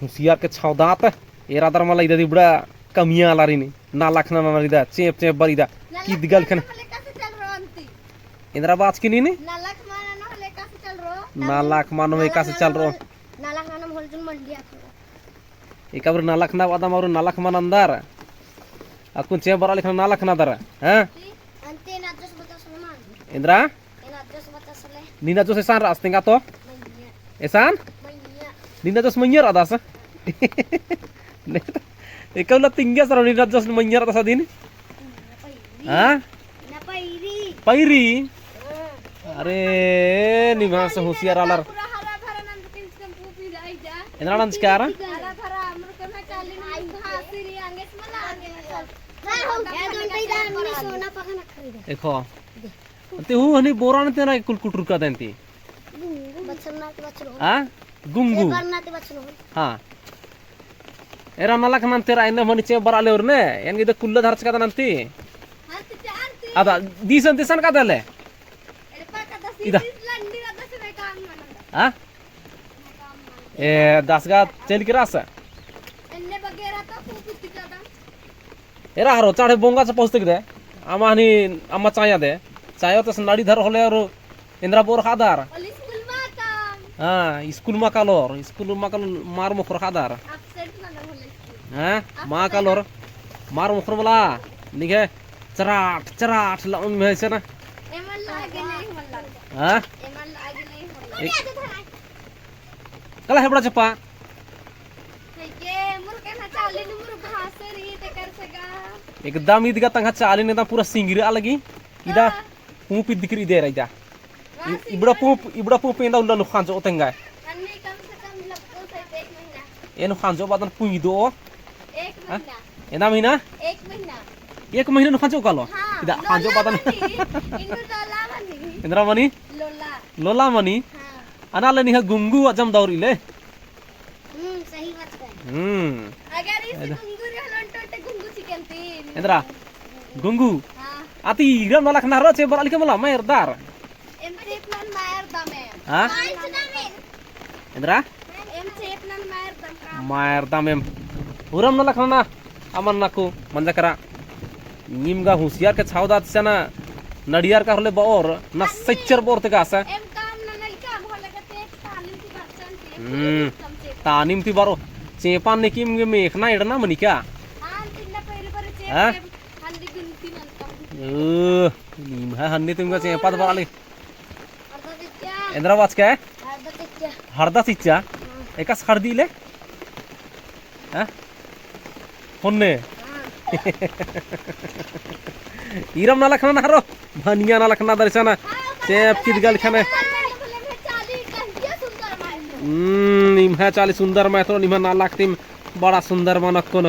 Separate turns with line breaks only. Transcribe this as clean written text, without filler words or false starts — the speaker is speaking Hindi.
होशियार के छौदात एरादर मला इदा दिबड़ा कमिया लारिनी ना लखना ना रिदा चेप चेप बरिदा की दिगल खन इंद्रा बाज की नी ना लाख मानो में का से चल रो इकाबर ना लाख ना वादा मारो ना लाख मान अंदर अकुन चेप बरा लिखना ना लाख ना दर हैं इंद्रा नीना जो एसान रास्ते का तो एसान नीना जो menyer atas ikaw na tinggas ro Neena जो menyer atas din हाँ pairi अरे निमा से होशियार आलर इंद्रा नंद sekarang देखो ते हु हनी बोरान ते ना कुलकुटर का देंती हाँ गुंगू हाँ एरा नलक नंतेरा इन्हें मनी चे बराले और ने यानी इधर कुल्ला धरच का नंती आता दीसन दीसन का दले इधर हाँ ए दस का चल के रास एरा हरो चाहे बोंगा से पहुँचते किधर आमा हनी आमा चाया दे चायो तो सनाड़ी धर होले और इंद्रा बोर खादार हाँ स्कूल मा कालोर मार मुखर खादार हाँ मा कालोर मार मुखर वाला निके चराट चराट लाउन में है ना हाँ कला है बड़ा चप्पा एकदम इधर तंगा चाली ने पूरा सिंगरी अलगी इधर पूपी दिखरी दे रहा इधर ibra pu pinda ulan khanjo otenga enu khanjo badan pungi do ena mihina एक महीना नु khanjo kalo ida khanjo badan indra mani lola mani ana le niha gungu ajam dauri le सही बात है अगर इस गुंगू रे हलंटोटे गुंगू चिकनती इंद्रा गुंगू आती इरम नलख नारो चे बराली के मला मरदार हाँ इंद्रा मायर दामेम उरम न लखना अमन नाकू मंजा करा नीमगा होशियार के छावदात से ना नडियार का होले बोर ना सच्चर बोर ते गासा तानिम ती बारो चेपान ने किम में एकना इडना मनिका हाँ नीम है हन्नी तुमका चेपा तो बाली इंद्रा वाच क्या है हरदा सिच्चा एका खरदी ले हाँ होने इरम ना लखना ना रो भनिया ना लखना दर्शना चेप की दिगल खाने निम्हा चाली सुंदर मैं तो निम्हा ना लगती बड़ा सुंदर मनक को